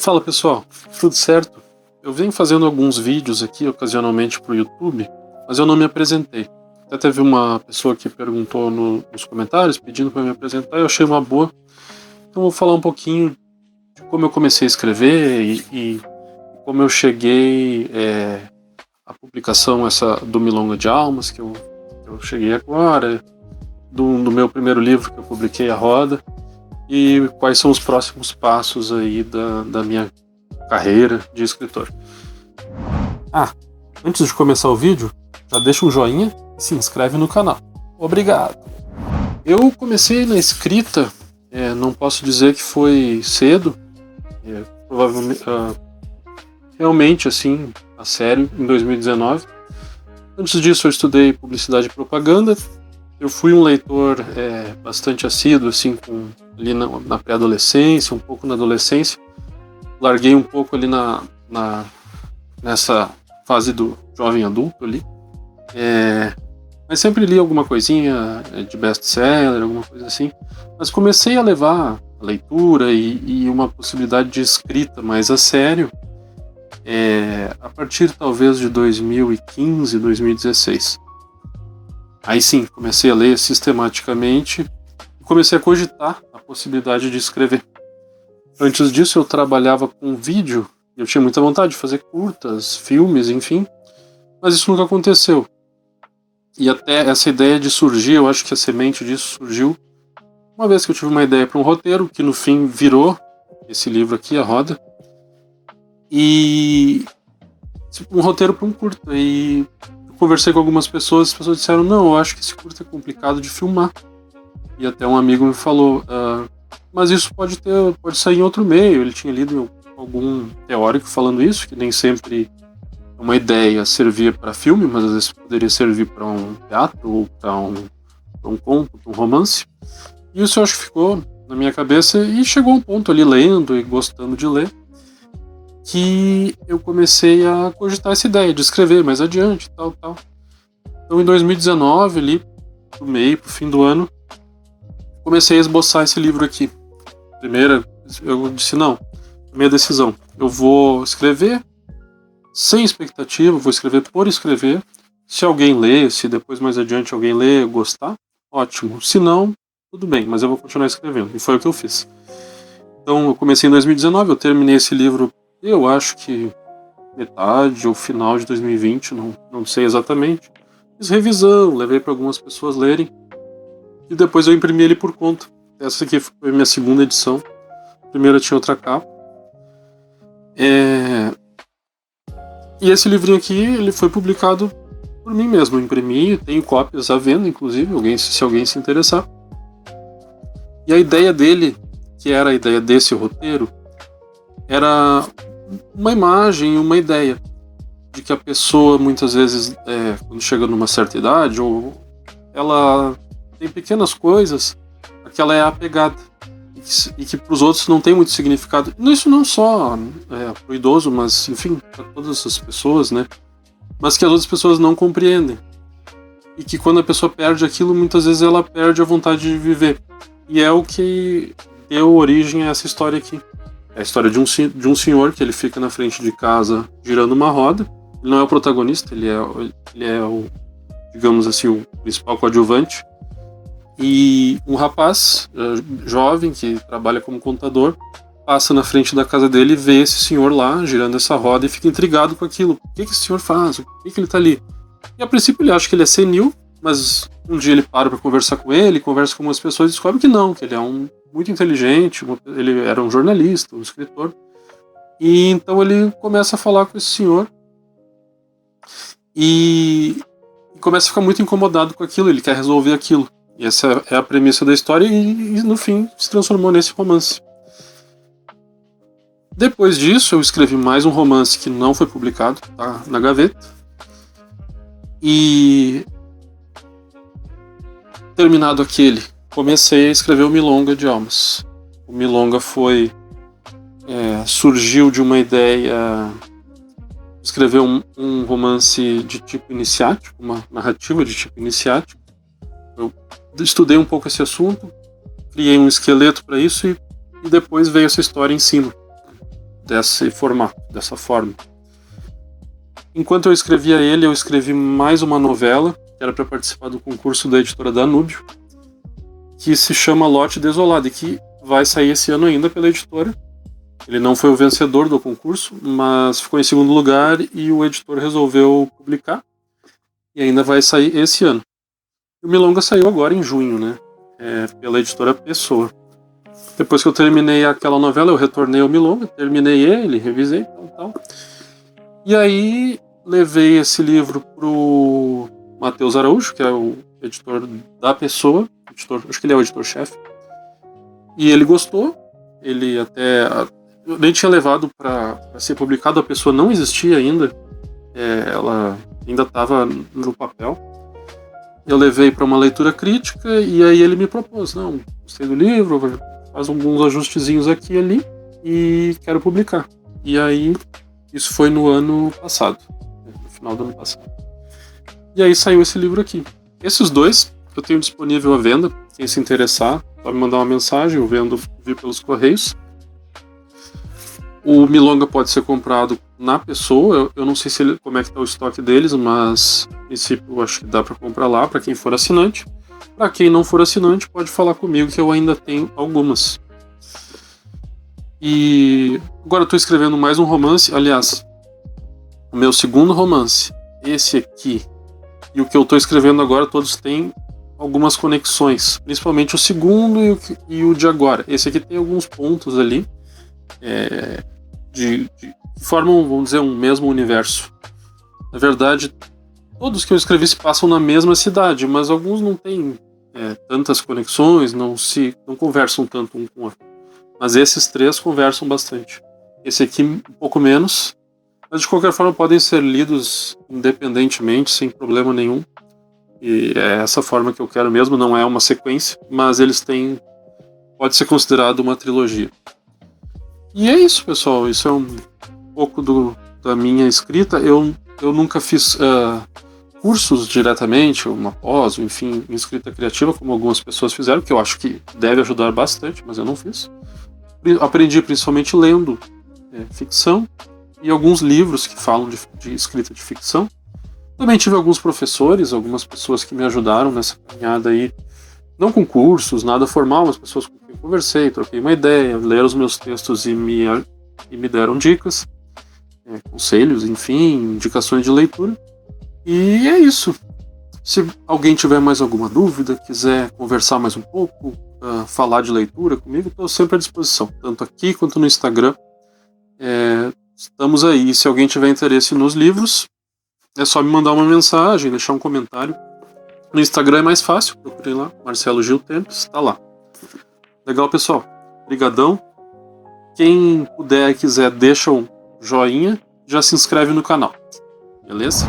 Fala pessoal, tudo certo? Eu venho fazendo alguns vídeos aqui ocasionalmente para o YouTube, mas eu não me apresentei. Até teve uma pessoa que perguntou nos comentários pedindo para me apresentar e eu achei uma boa. Então eu vou falar um pouquinho de como eu comecei a escrever e como eu cheguei à publicação do Milonga de Almas, que eu cheguei agora, do meu primeiro livro que eu publiquei, A Roda, e quais são os próximos passos aí da minha carreira de escritor. Antes de começar o vídeo, já deixa um joinha e se inscreve no canal. Obrigado! Eu comecei na escrita, não posso dizer que foi cedo, provavelmente, realmente assim, a sério, em 2019. Antes disso eu estudei publicidade e propaganda. Eu fui um leitor bastante assíduo, assim, ali na pré-adolescência, um pouco na adolescência. Larguei um pouco ali nessa fase do jovem adulto ali. Mas sempre li alguma coisinha de best-seller, alguma coisa assim. Mas comecei a levar a leitura e uma possibilidade de escrita mais a sério a partir talvez de 2015, 2016. Aí sim, comecei a ler sistematicamente e comecei a cogitar a possibilidade de escrever. Antes disso eu trabalhava com vídeo, eu tinha muita vontade de fazer curtas, filmes, enfim, mas isso nunca aconteceu. E até essa ideia de surgir, eu acho que a semente disso surgiu uma vez que eu tive uma ideia para um roteiro, que no fim virou esse livro aqui, A Roda, e um roteiro para um curta. E eu conversei com algumas pessoas, as pessoas disseram, não, eu acho que esse curta é complicado de filmar. E até um amigo me falou, mas isso pode sair em outro meio. Ele tinha lido algum teórico falando isso, que nem sempre uma ideia servia para filme, mas às vezes poderia servir para um teatro ou para um conto, para um romance. E isso eu acho que ficou na minha cabeça e chegou a um ponto ali, lendo e gostando de ler, que eu comecei a cogitar essa ideia de escrever mais adiante, tal. Então em 2019, ali, pro meio, pro fim do ano, comecei a esboçar esse livro aqui. Primeiro, eu disse, não, minha decisão, eu vou escrever sem expectativa, vou escrever por escrever. Se alguém ler, se depois mais adiante alguém ler, gostar, ótimo. Se não, tudo bem, mas eu vou continuar escrevendo. E foi o que eu fiz. Então eu comecei em 2019, eu terminei esse livro, eu acho que metade ou final de 2020, não sei exatamente. Fiz revisão, levei para algumas pessoas lerem. E depois eu imprimi ele por conta. Essa aqui foi a minha segunda edição. A primeira tinha outra capa. E esse livrinho aqui, ele foi publicado por mim mesmo. Eu imprimi, tenho cópias à venda, inclusive, se alguém se interessar. E a ideia dele, que era a ideia desse roteiro, era uma imagem, uma ideia de que a pessoa, muitas vezes, quando chega numa certa idade, ou ela tem pequenas coisas a que ela é apegada e que para os outros não tem muito significado. Isso não só para o idoso, mas enfim, para todas as pessoas, né? Mas que as outras pessoas não compreendem. E que quando a pessoa perde aquilo, muitas vezes ela perde a vontade de viver. E é o que deu origem a essa história aqui. É a história de um senhor que ele fica na frente de casa girando uma roda. Ele não é o protagonista, ele é o, digamos assim, o principal coadjuvante. E um rapaz jovem que trabalha como contador passa na frente da casa dele e vê esse senhor lá girando essa roda e fica intrigado com aquilo. O que esse senhor faz? Por que ele está ali? E a princípio ele acha que ele é senil, mas um dia ele para conversar com ele, conversa com algumas pessoas e descobre que não, que ele é muito inteligente, ele era um jornalista, um escritor. E então ele começa a falar com esse senhor e começa a ficar muito incomodado com aquilo, ele quer resolver aquilo. E essa é a premissa da história e no fim se transformou nesse romance. Depois disso eu escrevi mais um romance que não foi publicado, tá na gaveta. E terminado aquele, comecei a escrever o Milonga de Almas. O Milonga surgiu de uma ideia de escrever um romance de tipo iniciático, uma narrativa de tipo iniciático. Eu estudei um pouco esse assunto, criei um esqueleto para isso e depois veio essa história em cima. desse formato, dessa forma. Enquanto eu escrevia ele, eu escrevi mais uma novela, que era para participar do concurso da editora Danúbio, que se chama Lote Desolado, e que vai sair esse ano ainda pela editora. Ele não foi o vencedor do concurso, mas ficou em segundo lugar e o editor resolveu publicar. E ainda vai sair esse ano. E o Milonga saiu agora em junho, né? Pela editora Pessoa. Depois que eu terminei aquela novela, eu retornei ao Milonga, terminei ele, revisei, tal. E aí levei esse livro pro Matheus Araújo, que é o editor da Pessoa, acho que ele é o editor-chefe. E ele gostou. Ele até... Eu nem tinha levado para ser publicado, a Pessoa não existia ainda. Ela ainda estava no papel. Eu levei para uma leitura crítica e aí ele me propôs: não, gostei do livro, faz alguns ajustezinhos aqui e ali e quero publicar. E aí isso foi no ano passado, no final do ano passado. E aí saiu esse livro aqui. Esses dois eu tenho disponível à venda. Quem se interessar, pode me mandar uma mensagem, eu vi pelos correios. O Milonga pode ser comprado na Pessoa. Eu não sei como é que está o estoque deles, mas a princípio eu acho que dá para comprar lá para quem for assinante. Para quem não for assinante, pode falar comigo que eu ainda tenho algumas. E agora eu estou escrevendo mais um romance. Aliás, o meu segundo romance, esse aqui e o que eu estou escrevendo agora, todos têm algumas conexões, principalmente o segundo e o de agora. Esse aqui tem alguns pontos ali que formam, vamos dizer, um mesmo universo. Na verdade, todos que eu escrevi se passam na mesma cidade, mas alguns não têm tantas conexões, não conversam tanto um com o outro. Mas esses três conversam bastante. Esse aqui um pouco menos, mas de qualquer forma podem ser lidos independentemente, sem problema nenhum. E é essa forma que eu quero mesmo, não é uma sequência, mas eles têm... pode ser considerado uma trilogia. E é isso, pessoal. Isso é um pouco da minha escrita. Eu nunca fiz cursos diretamente, uma pós, enfim, em escrita criativa, como algumas pessoas fizeram, que eu acho que deve ajudar bastante, mas eu não fiz. Aprendi principalmente lendo ficção e alguns livros que falam de escrita de ficção. Também tive alguns professores, algumas pessoas que me ajudaram nessa caminhada aí. Não com cursos, nada formal, mas pessoas com quem eu conversei, troquei uma ideia, leram os meus textos e me deram dicas, conselhos, enfim, indicações de leitura. E é isso. Se alguém tiver mais alguma dúvida, quiser conversar mais um pouco, falar de leitura comigo, estou sempre à disposição, tanto aqui quanto no Instagram. Estamos aí. E se alguém tiver interesse nos livros, é só me mandar uma mensagem, deixar um comentário. No Instagram é mais fácil, procurem lá, Marcelo Gil Tempes, tá lá. Legal, pessoal. Obrigadão. Quem puder e quiser, deixa um joinha, já se inscreve no canal. Beleza?